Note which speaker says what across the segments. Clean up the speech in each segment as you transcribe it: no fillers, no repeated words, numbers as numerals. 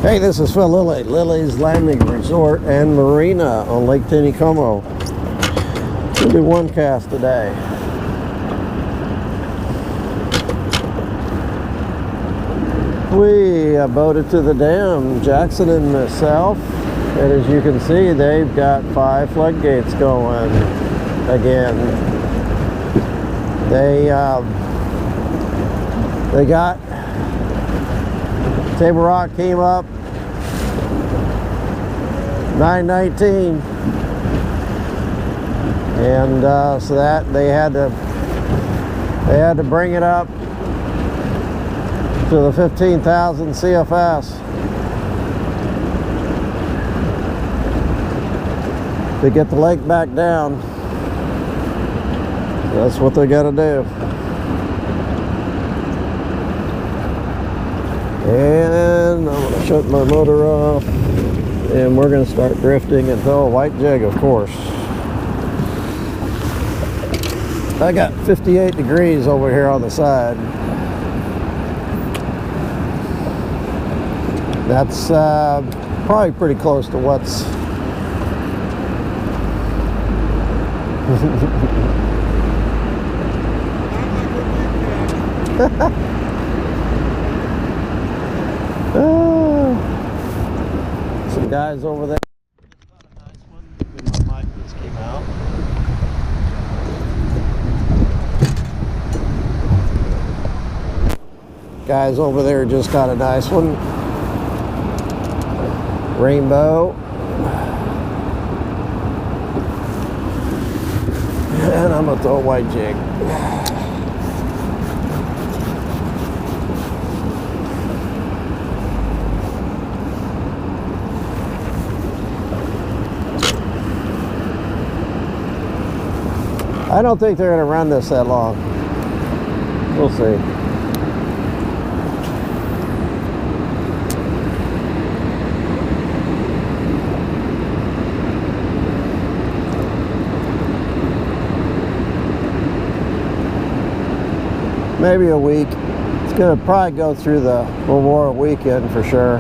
Speaker 1: Hey, this is Phil Lilley, Lilleys Landing Resort and Marina on Lake Taneycomo. We'll do one cast today. We boated to the dam, Jackson and myself, and as you can see, they've got 5 floodgates going again. They got Table Rock came up 919, and so that they had to bring it up to the 15,000 CFS to get the lake back down. That's what they got to do. And I'm going to shut my motor off, and we're going to start drifting until a white jig, of course. I got 58 degrees over here on the side. That's probably pretty close to what's some guys over there. My mic just came out. Guys over there just got a nice one. Rainbow. And I'm gonna throw a white jig. I don't think they're gonna run this that long. We'll see. Maybe a week. It's going to probably go through the Memorial weekend for sure.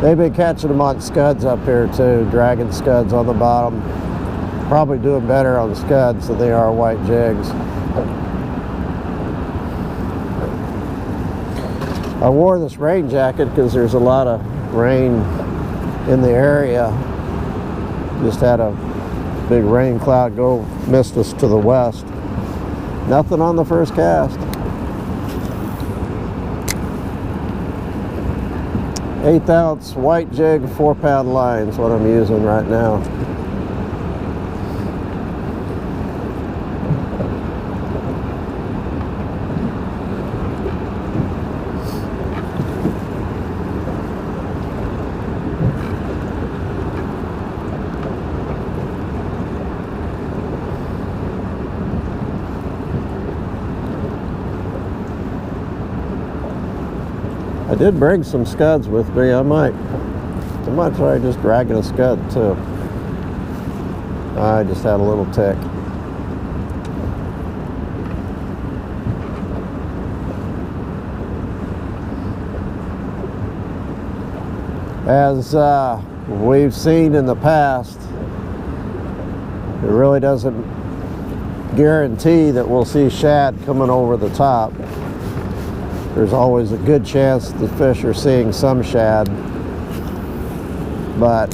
Speaker 1: They've been catching them on scuds up here too, dragging scuds on the bottom. Probably doing better on the scuds than they are white jigs. I wore this rain jacket because there's a lot of rain in the area. Just had a big rain cloud missed us to the west. Nothing on the first cast. 1/8 ounce white jig, 4-pound line is what I'm using right now. I did bring some scuds with me. I might try just dragging a scud too. I just had a little tick. As we've seen in the past, it really doesn't guarantee that we'll see shad coming over the top. There's always a good chance the fish are seeing some shad, but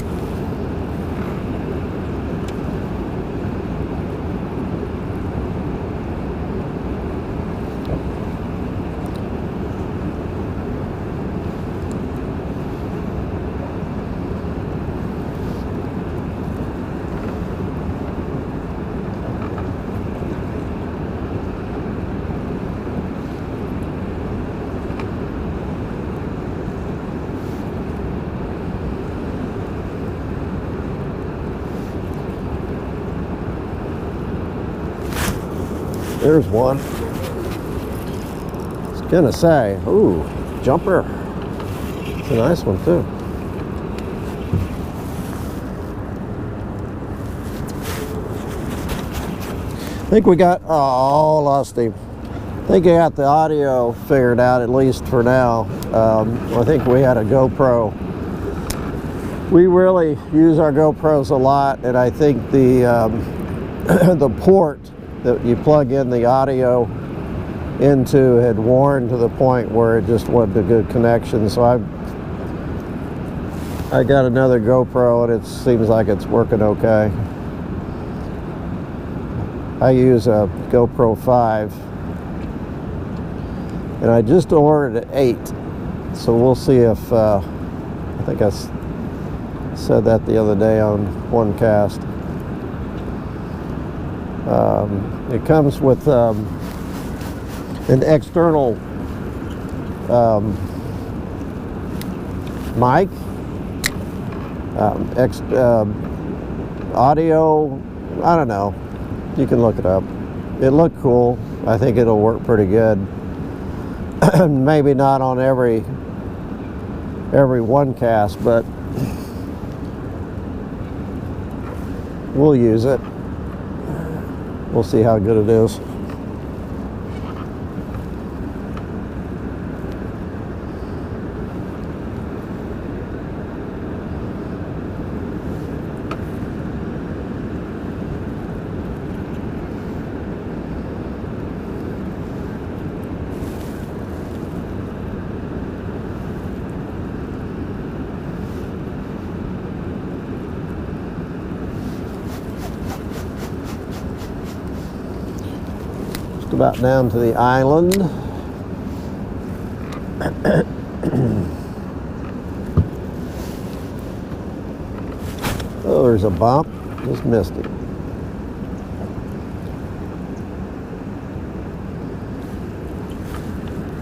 Speaker 1: there's one. I was gonna say, ooh, jumper. It's a nice one too. think we got, oh, lost him. I think I got the audio figured out, at least for now. I think we had a GoPro. We really use our GoPros a lot, and I think the the port that you plug in the audio into had worn to the point where it just wasn't a good connection. So I got another GoPro, and it seems like it's working okay. I use a GoPro 5, and I just ordered an 8, so we'll see if I think I said that the other day on one cast. It comes with an external mic, audio, I don't know, you can look it up. It looked cool. I think it'll work pretty good. Maybe not on every one cast, but we'll use it. We'll see how good it is. About down to the island. Oh, there's a bump. Just missed it.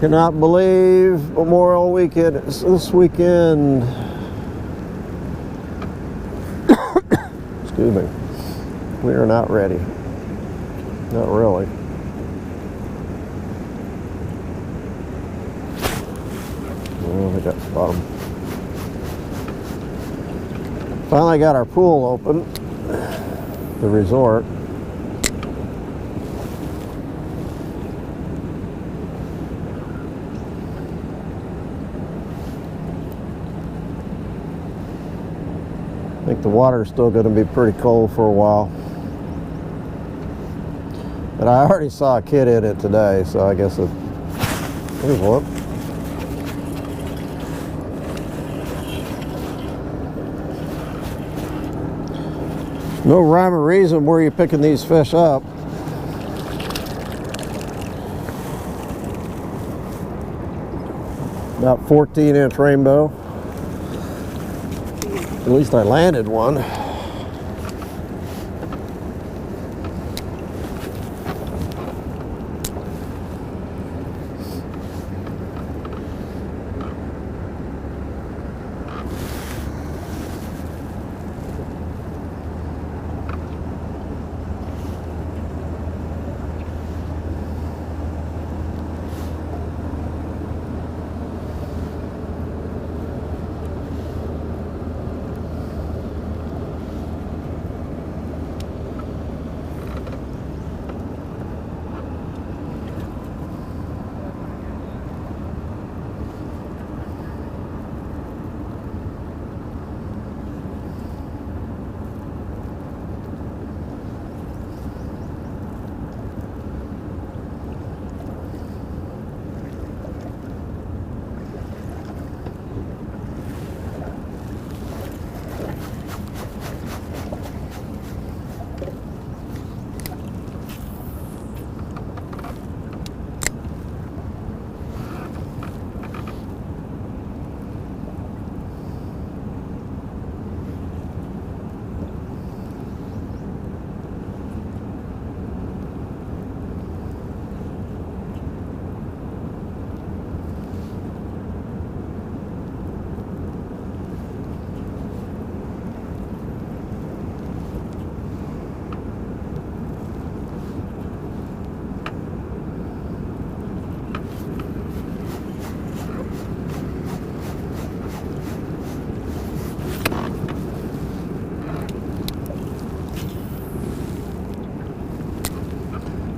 Speaker 1: Cannot believe Memorial Weekend is this weekend. Excuse me. We are not ready. Not really. I got the bottom. Finally got our pool open, the resort. I think the water's still going to be pretty cold for a while. But I already saw a kid in it today, so I guess it. There's one. No rhyme or reason where you're picking these fish up. About 14-inch rainbow. At least I landed one.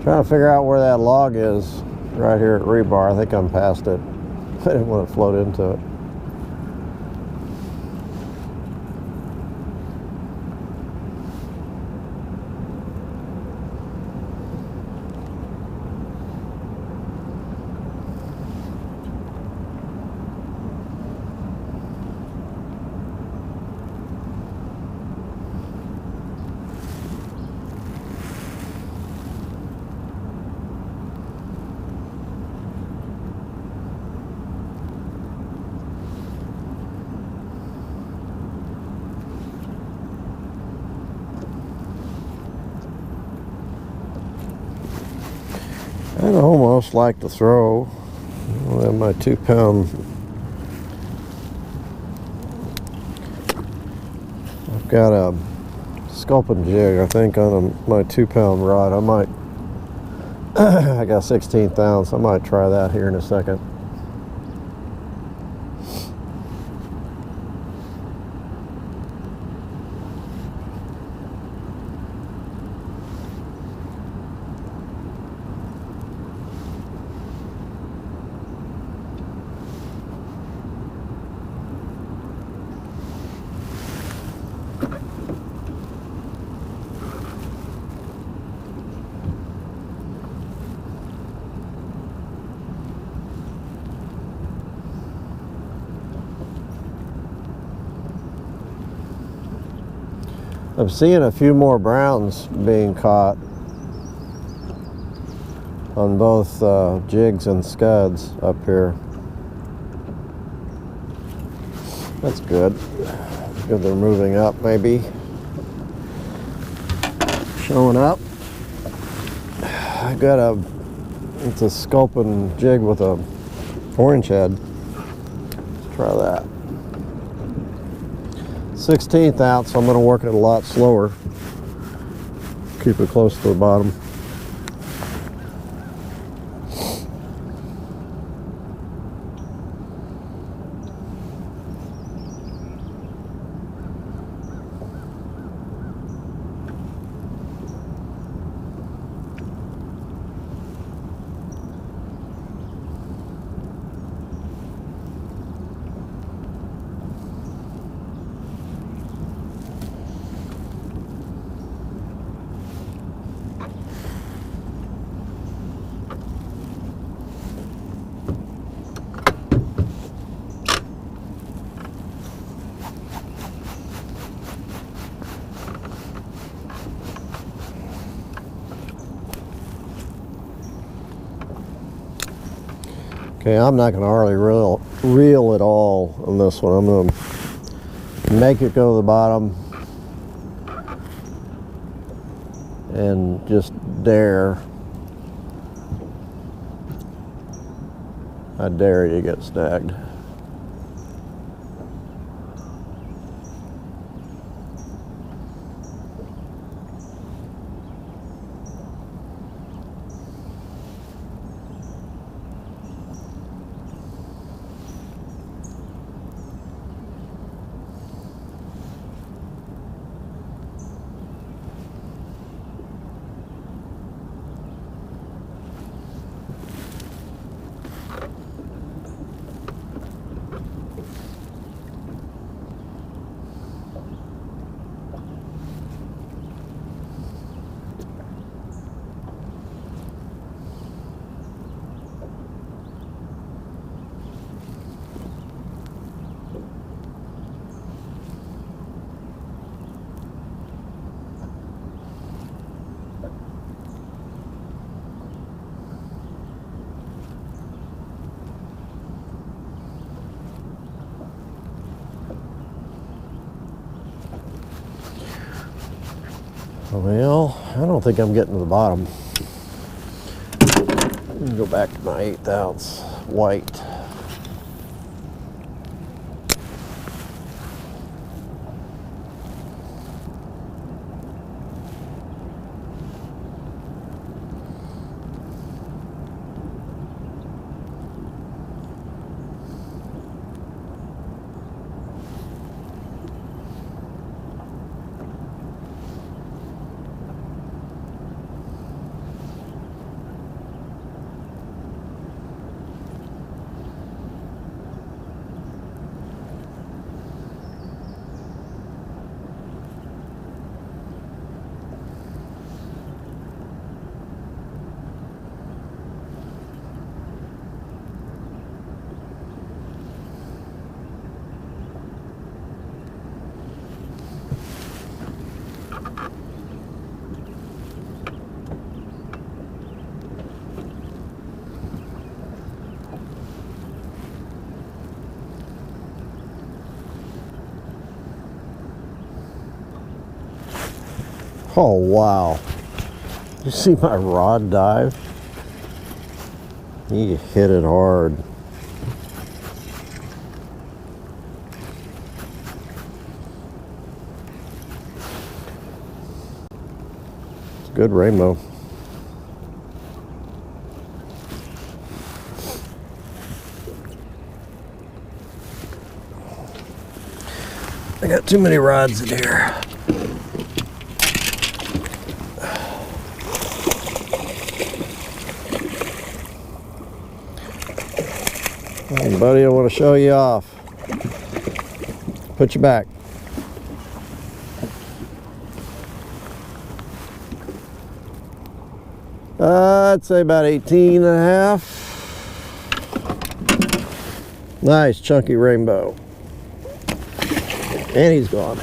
Speaker 1: Trying to figure out where that log is right here at rebar. I think I'm past it. I didn't want to float into it. I'd almost like to throw my 2-pound. I've got a sculpin jig, I think, on my 2-pound rod. I might. I got 16th ounce. I might try that here in a second. I'm seeing a few more browns being caught on both jigs and scuds up here. That's good. Good they're moving up, maybe. Showing up. I got it's a sculpin jig with a orange head. Let's try that. 16th ounce, so I'm going to work it a lot slower. Keep it close to the bottom. Okay, I'm not going to hardly reel at all on this one. I'm going to make it go to the bottom and just dare. I dare you to get snagged. Well, I don't think I'm getting to the bottom. Let me go back to my 1/8 ounce white. Oh, wow. You see my rod dive? He hit it hard. It's a good rainbow. I got too many rods in here. Hey, buddy, I want to show you off. Put your back. I'd say about 18 and a half. Nice chunky rainbow. And he's gone.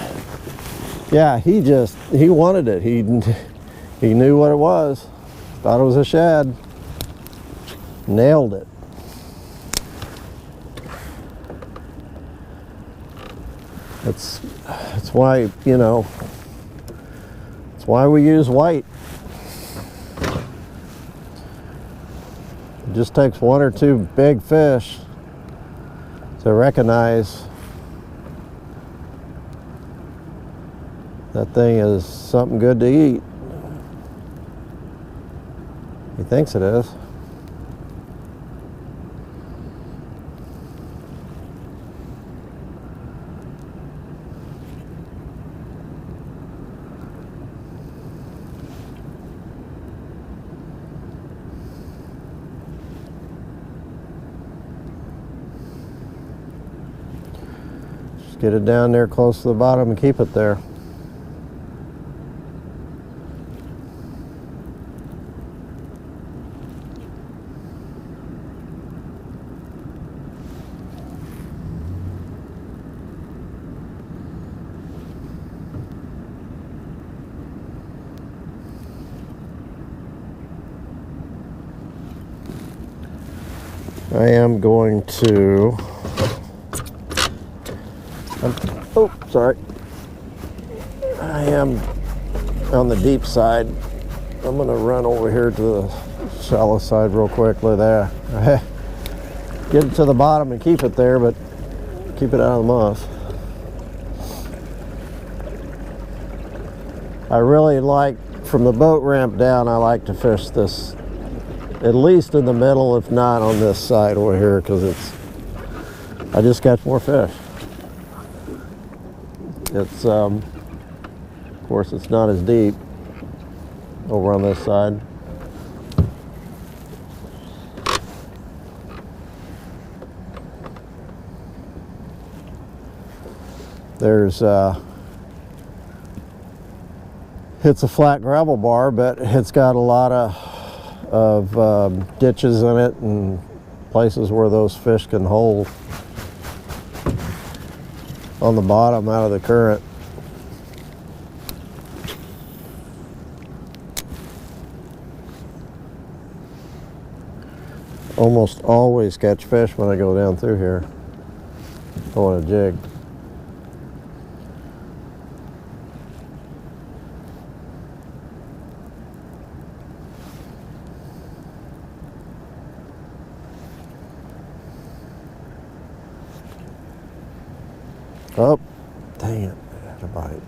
Speaker 1: Yeah, he wanted it. He knew what it was. Thought it was a shad. Nailed it. That's why, you know, that's why we use white. It just takes one or two big fish to recognize that thing is something good to eat. He thinks it is. Just get it down there close to the bottom and keep it there. I am going to, oh, sorry. I am on the deep side. I'm going to run over here to the shallow side real quick. Look at that. Get it to the bottom and keep it there, but keep it out of the moss. I really like, from the boat ramp down, I like to fish this at least in the middle, if not on this side over here, because I just catch more fish. It's of course it's not as deep over on this side. There's it's a flat gravel bar, but it's got a lot of ditches in it and places where those fish can hold on the bottom out of the current. Almost always catch fish when I go down through here. I want a jig. Oh, dang it, I had a bite.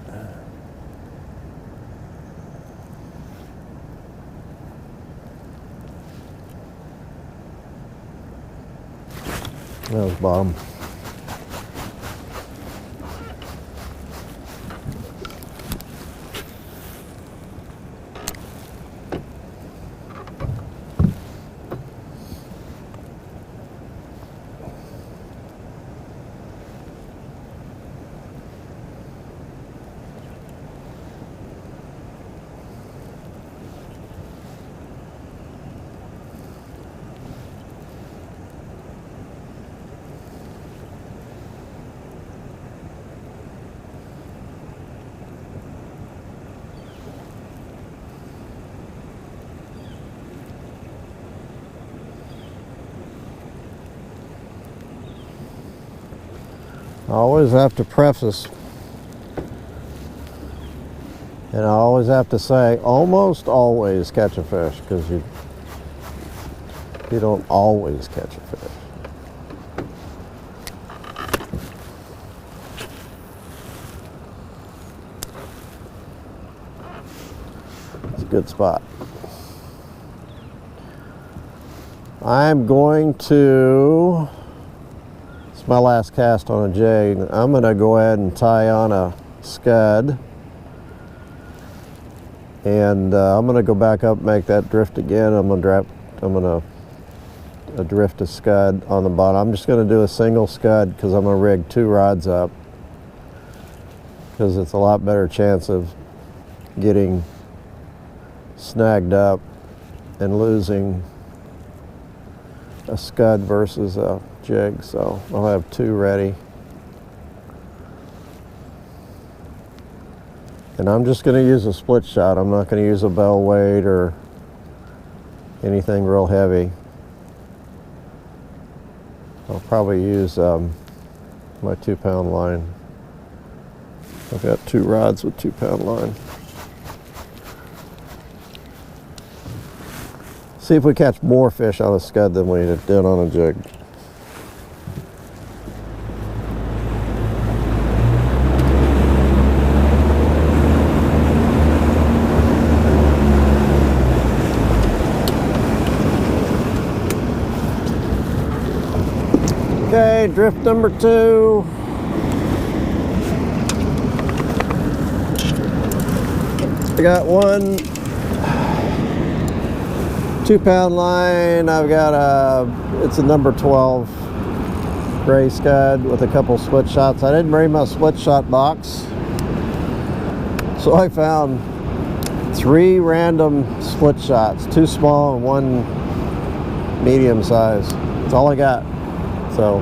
Speaker 1: That was bottom. I always have to preface And I always have to say, almost always catch a fish, because you don't always catch a fish. It's a good spot. I'm going to, it's my last cast on a jig. I'm going to go ahead and tie on a scud. And I'm going to go back up and make that drift again. I'm going to drift a scud on the bottom. I'm just going to do a single scud because I'm going to rig 2 rods up, because it's a lot better chance of getting snagged up and losing a scud versus a jig. So I'll have 2 ready. And I'm just going to use a split shot. I'm not going to use a bell weight or anything real heavy. I'll probably use my 2-pound line. I've got 2 rods with 2-pound line. See if we catch more fish on a scud than we did on a jig. Okay, drift number 2. I got 1 2-pound line. I've got it's a number 12 gray scud with a couple split shots. I didn't bring my split shot box, so I found 3 random split shots, 2 small and 1 medium size. That's all I got. So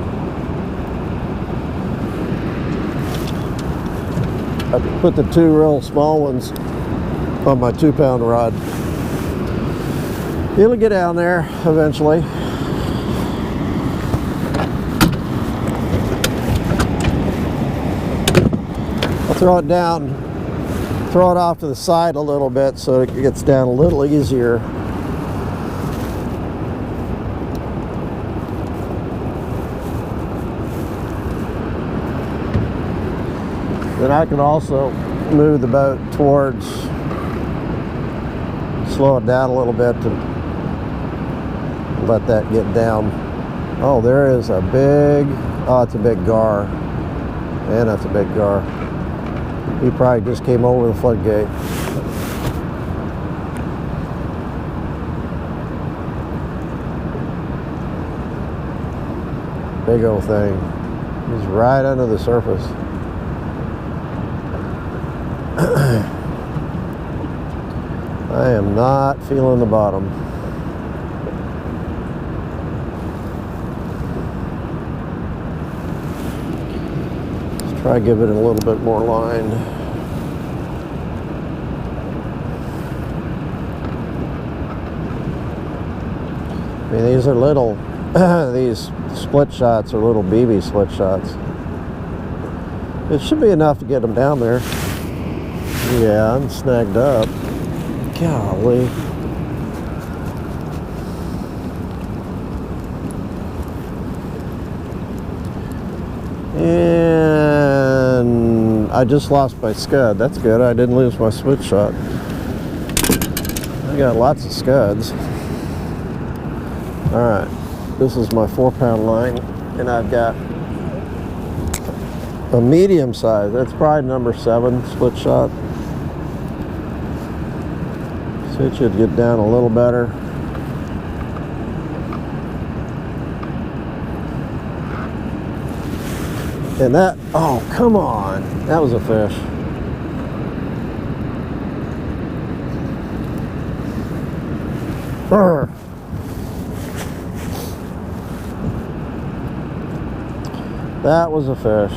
Speaker 1: I put the 2 real small ones on my 2-pound rod. It'll get down there eventually. I'll throw it down, throw it off to the side a little bit so it gets down a little easier. Then I can also move the boat towards, slow it down a little bit to let that get down. Oh, there is a big, oh, it's a big gar. Man, that's a big gar. He probably just came over the floodgate. Big old thing. He's right under the surface. I am not feeling the bottom. Let's try to give it a little bit more line. I mean, these are little, these split shots are little BB split shots. It should be enough to get them down there. Yeah, I'm snagged up. Golly. And I just lost my scud. That's good. I didn't lose my switch shot. I got lots of scuds. All right, this is my 4-pound line, and I've got a medium size. That's probably number 7 split shot. So it should get down a little better. And that, oh, come on. That was a fish. Brr. That was a fish.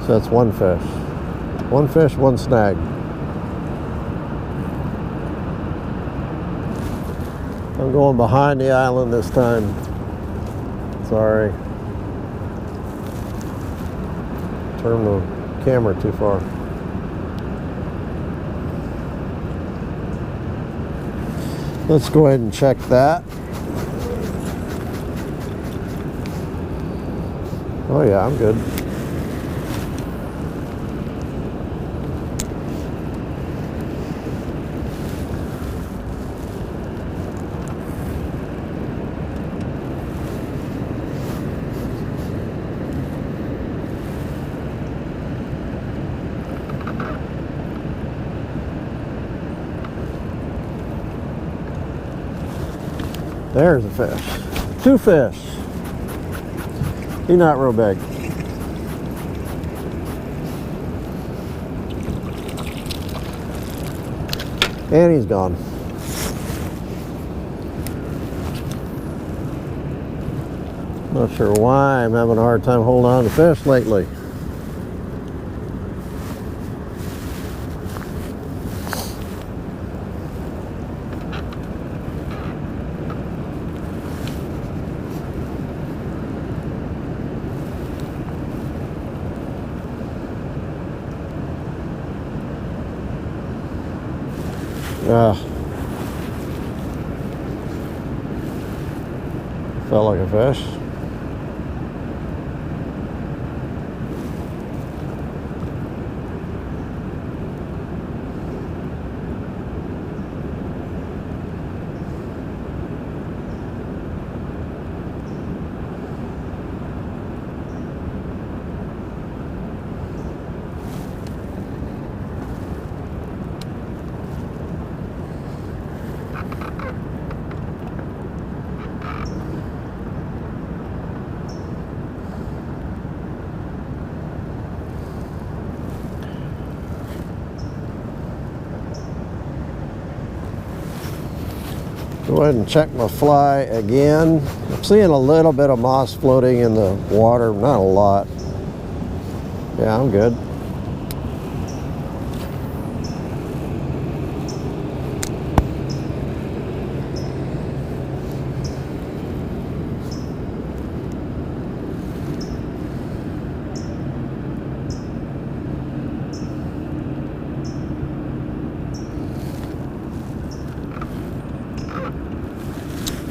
Speaker 1: So that's 1 fish. 1 fish, 1 snag. I'm going behind the island this time. Sorry. Turn the camera too far. Let's go ahead and check that. Oh yeah, I'm good. There's a fish. 2 fish. He's not real big. And he's gone. Not sure why I'm having a hard time holding on to fish lately. Felt like a fish. Go ahead and check my fly again. I'm seeing a little bit of moss floating in the water, not a lot. Yeah, I'm good.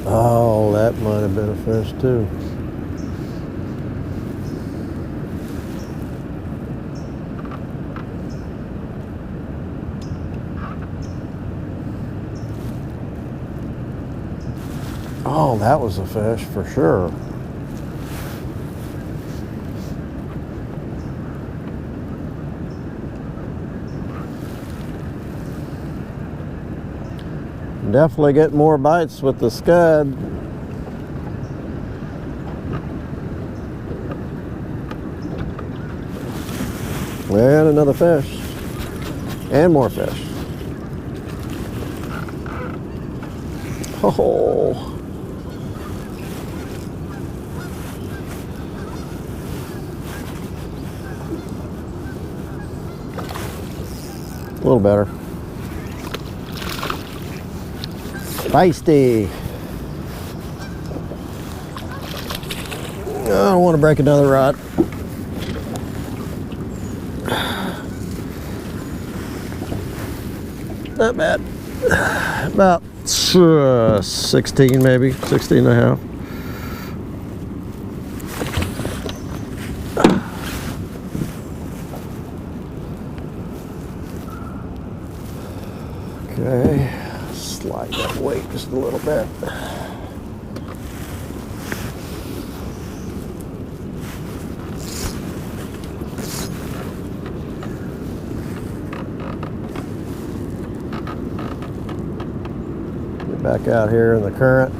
Speaker 1: Oh, that might have been a fish too. Oh, that was a fish for sure. Definitely get more bites with the scud. And another fish. And more fish. Oh. A little better. Feisty. I don't want to break another rod. Not bad. About 16 maybe, 16 and a half. Okay, slide that weight just a little bit. Get back out here in the current.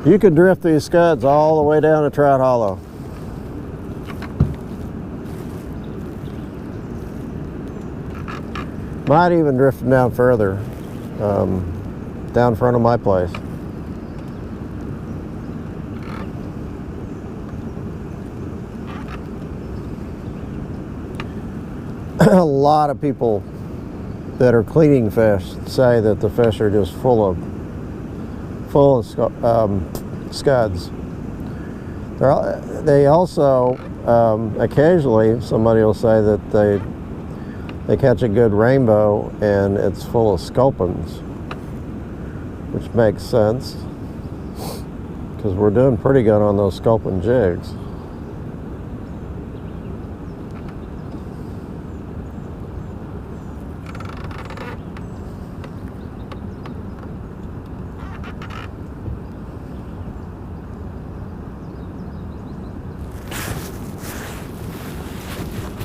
Speaker 1: You could drift these scuds all the way down to Trout Hollow. Might even drifting down further, down front of my place. A lot of people that are cleaning fish say that the fish are just full of scuds. They also occasionally somebody will say that they catch a good rainbow and it's full of sculpins, which makes sense because we're doing pretty good on those sculpin jigs.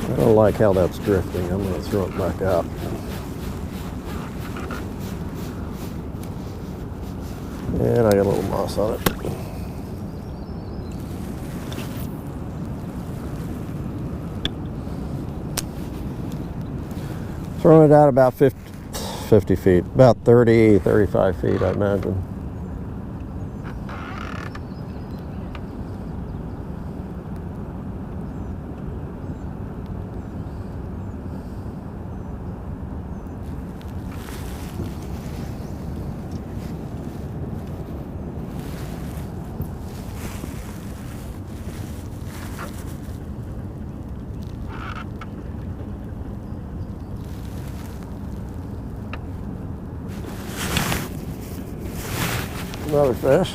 Speaker 1: I don't like how that's drifting. I'm going to throw it back out. And I got a little moss on it. Throwing it out about 50 feet, about 30, 35 feet, I imagine. Another fish.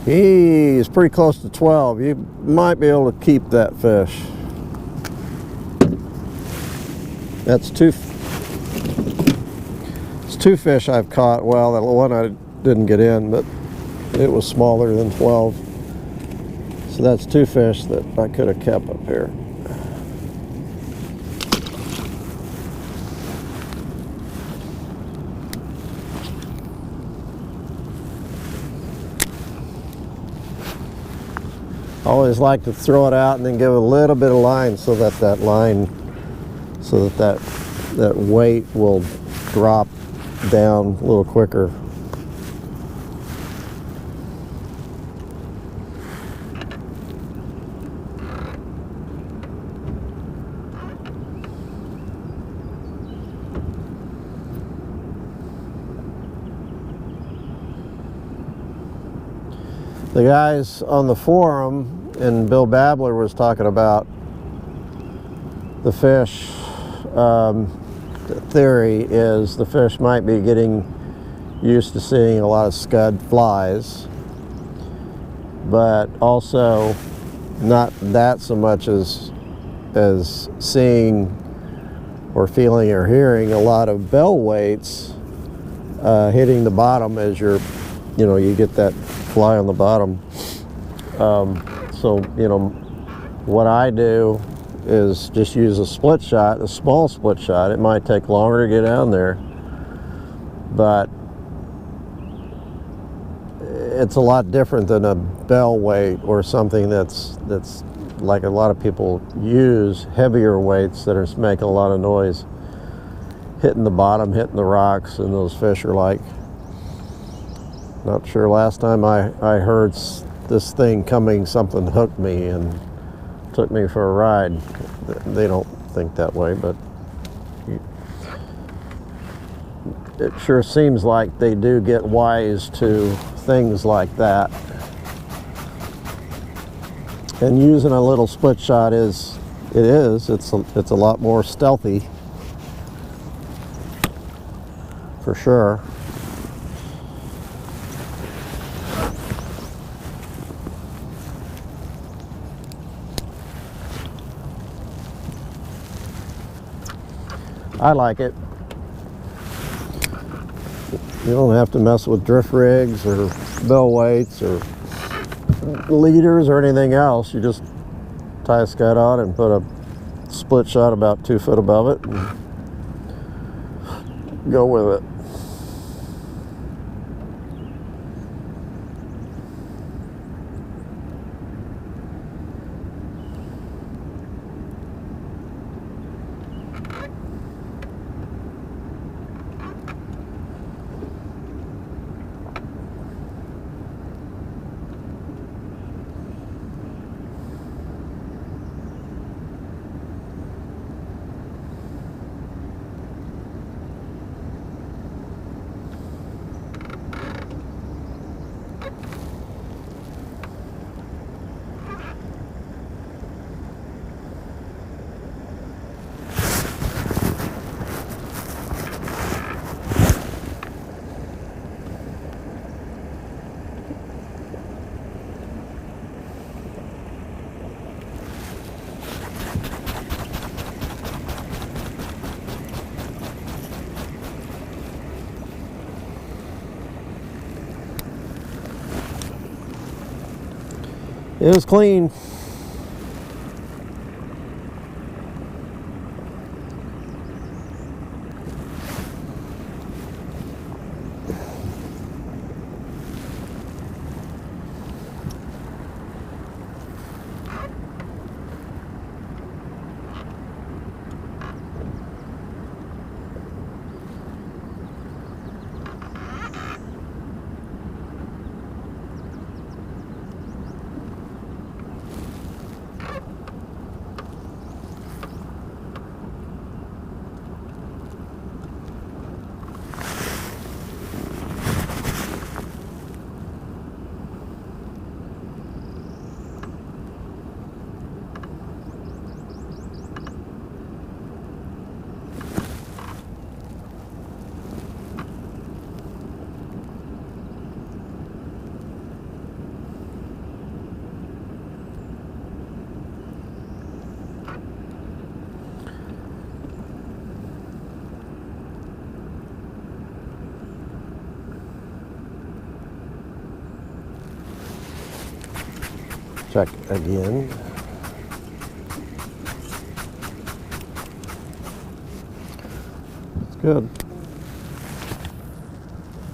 Speaker 1: He's pretty close to 12. You might be able to keep that fish. That's it's two fish I've caught. Well, that one I didn't get in, but it was smaller than 12. So that's two fish that I could have kept up here. I always like to throw it out and then give a little bit of line so that that weight will drop down a little quicker. The guys on the forum, and Bill Babbler was talking about the fish. The theory is the fish might be getting used to seeing a lot of scud flies, but also not that so much as seeing or feeling or hearing a lot of bell weights hitting the bottom as you get that fly on the bottom. So what I do is just use a split shot, a small split shot. It might take longer to get down there, but it's a lot different than a bell weight or something that's like a lot of people use, heavier weights that are making a lot of noise, hitting the bottom, hitting the rocks, and those fish are like, not sure, last time I heard this thing coming, something hooked me and took me for a ride. They don't think that way, but it sure seems like they do get wise to things like that. And using a little split shot it's a lot more stealthy, for sure. I like it. You don't have to mess with drift rigs or bell weights or leaders or anything else. You just tie a scud on and put a split shot about 2 foot above it and go with it. It was clean. Check again. It's good.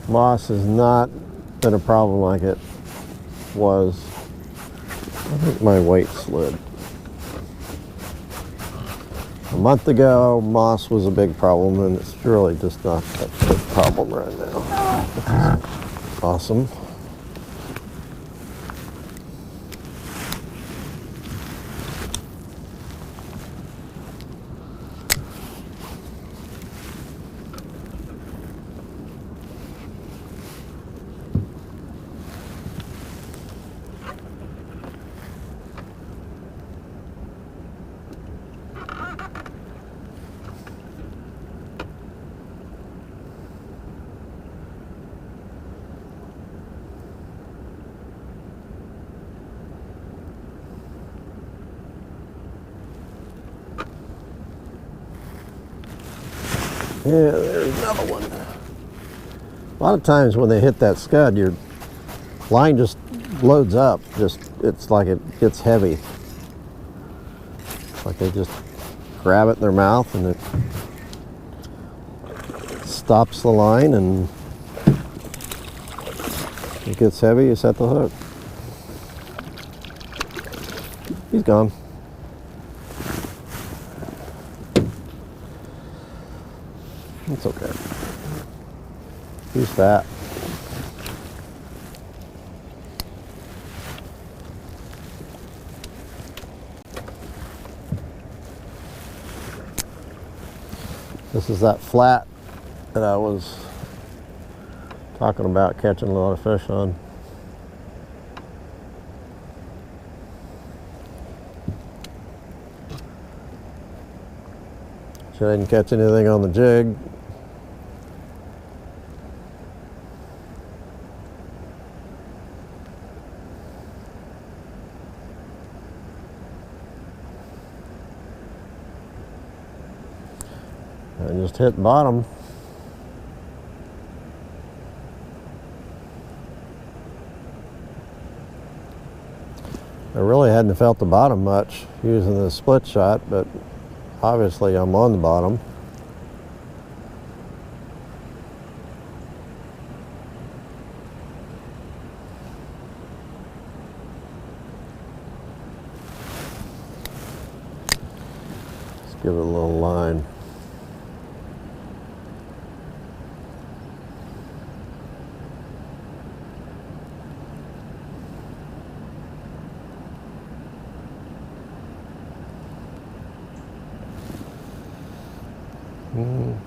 Speaker 1: Moss has not been a problem like it was. I think my weight slid. A month ago, moss was a big problem, and it's really just not a big problem right now. Awesome. Yeah, there's another one. A lot of times when they hit that scud, your line just loads up. It's like it gets heavy. It's like they just grab it in their mouth and it stops the line, and it gets heavy, you set the hook. He's gone. It's okay. He's fat. This is that flat that I was talking about catching a lot of fish on. I didn't catch anything on the jig. I just hit bottom. I really hadn't felt the bottom much using the split shot, but obviously I'm on the bottom. Let's give it a little line.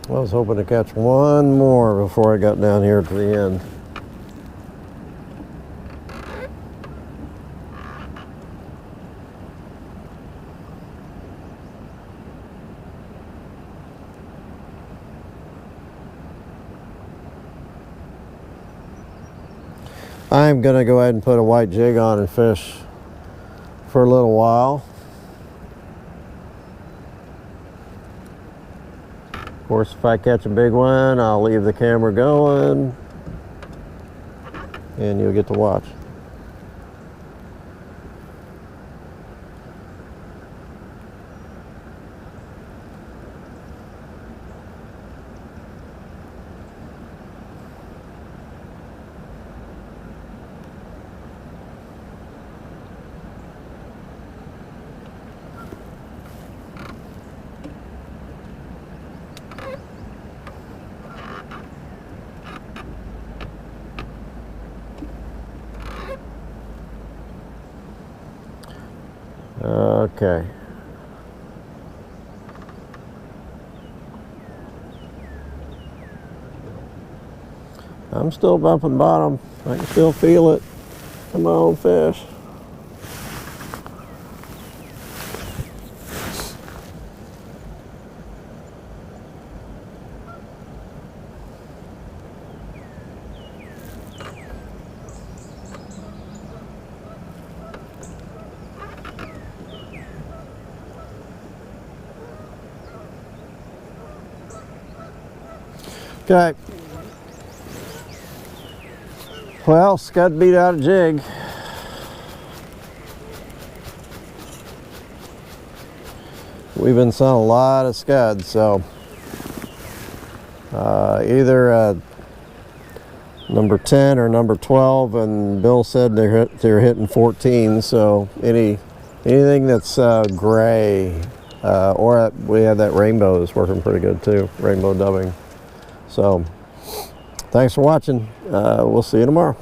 Speaker 1: I was hoping to catch one more before I got down here to the end. I'm gonna go ahead and put a white jig on and fish for a little while. Of course, if I catch a big one, I'll leave the camera going and you'll get to watch. Okay. I'm still bumping bottom. I can still feel it in my own fish. Okay. Well, scud beat out a jig. We've been selling a lot of scuds, so either number 10 or number 12, and Bill said they're hitting 14. So anything that's gray, or we had that rainbow is working pretty good too, rainbow dubbing. So thanks for watching. We'll see you tomorrow.